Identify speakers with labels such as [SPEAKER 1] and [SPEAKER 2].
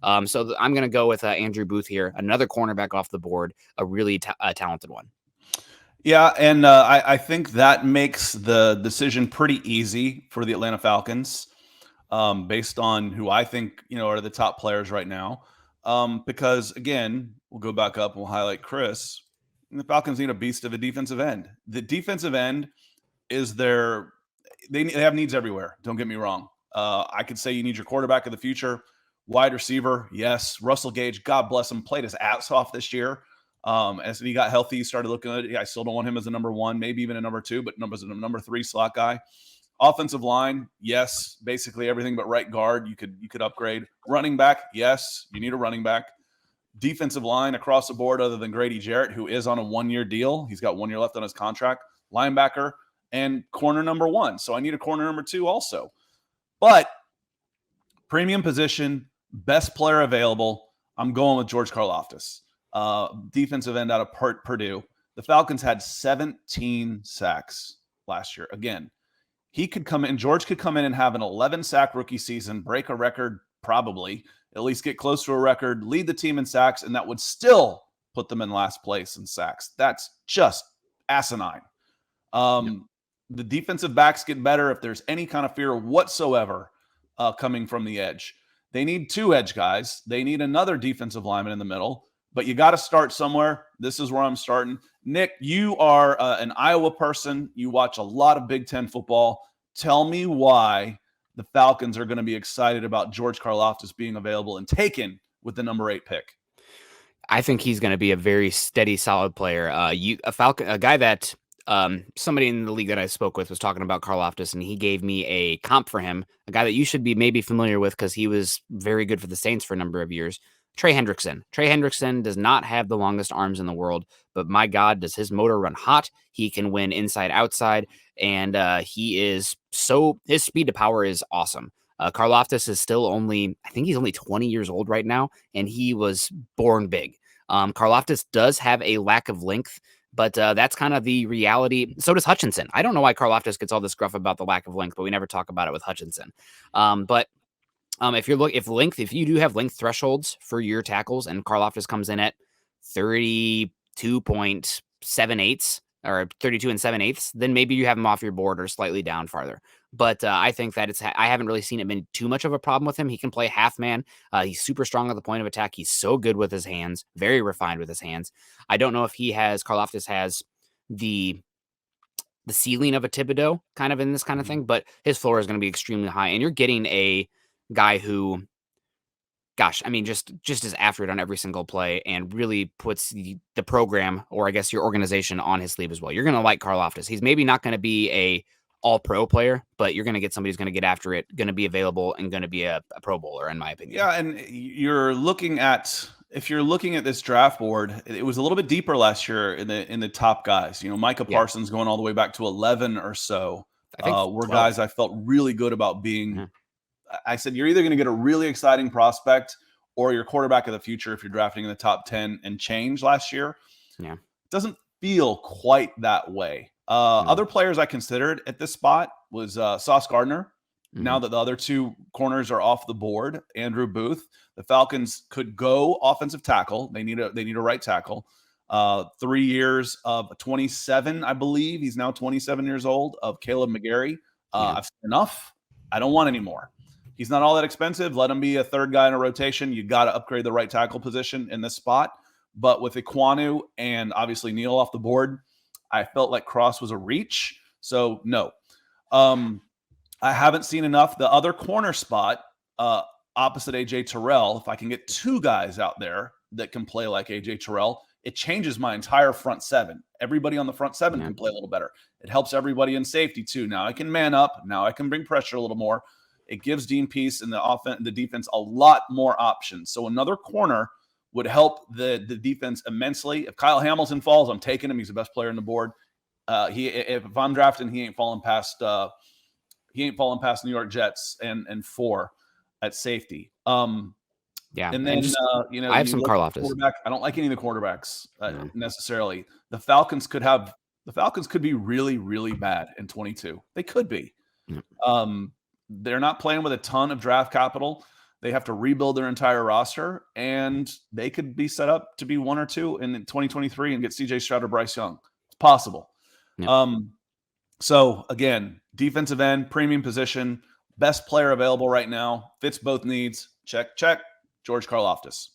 [SPEAKER 1] So I'm going to go with Andrew Booth here, another cornerback off the board, a really talented one.
[SPEAKER 2] Yeah, and I think that makes the decision pretty easy for the Atlanta Falcons, based on who I think are the top players right now. Because again, we'll go back up and we'll highlight Chris. The Falcons need a beast of a defensive end. The defensive end is they have needs everywhere. Don't get me wrong. I could say you need your quarterback of the future, wide receiver. Yes, Russell Gage, God bless him, played his ass off this year. As he got healthy, he started looking good. I still don't want him as a number one, maybe even a number two, but as a number three slot guy. Offensive line, yes, basically everything but right guard. You could upgrade. Running back, yes, you need a running back. Defensive line across the board, other than Grady Jarrett, who is on a 1-year deal. He's got 1 year left on his contract. Linebacker and corner number one. So I need a corner number two also. But premium position, best player available, I'm going with George Karlaftis, defensive end out of Purdue. The Falcons had 17 sacks last year. Again, George could come in and have an 11-sack rookie season, break a record probably, at least get close to a record, lead the team in sacks, and that would still put them in last place in sacks. That's just asinine. The defensive backs get better if there's any kind of fear whatsoever coming from the edge. They need two edge guys. They need another defensive lineman in the middle, but you got to start somewhere. This is where I'm starting. Nick, you are an Iowa person. You watch a lot of Big Ten football. Tell me why the Falcons are going to be excited about George Karlaftis being available and taken with the number 8 pick.
[SPEAKER 1] I think he's going to be a very steady, solid player. A guy that somebody in the league that I spoke with was talking about Karlaftis, and he gave me a comp for him, a guy that you should be maybe familiar with because he was very good for the Saints for a number of years. Trey Hendrickson. Trey Hendrickson does not have the longest arms in the world, but my God, does his motor run hot. He can win inside, outside, and his speed to power is awesome. Karlaftis is I think he's only 20 years old right now, and he was born big. Karlaftis does have a lack of length, but that's kind of the reality. So does Hutchinson. I don't know why Karlaftis gets all this gruff about the lack of length, but we never talk about it with Hutchinson. If you do have length thresholds for your tackles, and Karlaftis comes in at 32.78 or 32 and 7/8, then maybe you have him off your board or slightly down farther. But I think that I haven't really seen it been too much of a problem with him. He can play half man. He's super strong at the point of attack. He's so good with his hands, very refined with his hands. I don't know if Karlaftis has the ceiling of a Thibodeau kind of in this kind of thing, but his floor is going to be extremely high. And you're getting a guy who, gosh, I mean, just is after it on every single play and really puts the program, or I guess your organization, on his sleeve as well. You're going to like Karlaftis. He's maybe not going to be a all-pro player, but you're going to get somebody who's going to get after it, going to be available, and going to be a Pro Bowler, in my opinion.
[SPEAKER 2] Yeah, and if you're looking at this draft board, it was a little bit deeper last year in the top guys. Micah Parsons going all the way back to 11 or so were guys I felt really good about being. Mm-hmm. I said, you're either going to get a really exciting prospect or your quarterback of the future if you're drafting in the top 10 and change last year.
[SPEAKER 1] Yeah.
[SPEAKER 2] It doesn't feel quite that way. Other players I considered at this spot was Sauce Gardner. Mm-hmm. Now that the other two corners are off the board, Andrew Booth, the Falcons could go offensive tackle. They need a right tackle. 3 years of 27, I believe. He's now 27 years old, of Caleb McGarry. I've seen enough. I don't want any more. He's not all that expensive. Let him be a third guy in a rotation. You got to upgrade the right tackle position in this spot. But with Iquanu and obviously Neal off the board, I felt like Cross was a reach. So no. I haven't seen enough. The other corner spot opposite A.J. Terrell, if I can get two guys out there that can play like A.J. Terrell, it changes my entire front seven. Everybody on the front seven can play a little better. It helps everybody in safety too. Now I can man up. Now I can bring pressure a little more. It gives Dean Peace and the defense a lot more options. So another corner would help the defense immensely. If Kyle Hamilton falls, I'm taking him. He's the best player on the board. If I'm drafting, he ain't falling past New York Jets and 4 at safefy. And then
[SPEAKER 1] I have some Karlaftis.
[SPEAKER 2] I don't like any of the quarterbacks necessarily. The Falcons could be really, really bad in 22. They could be. They're not playing with a ton of draft capital. They have to rebuild their entire roster, and they could be set up to be 1 or 2 in 2023 and get C.J. Stroud or Bryce Young. It's possible.
[SPEAKER 1] Yep.
[SPEAKER 2] So again, defensive end, premium position, best player available right now, fits both needs. Check, check. George Karlaftis.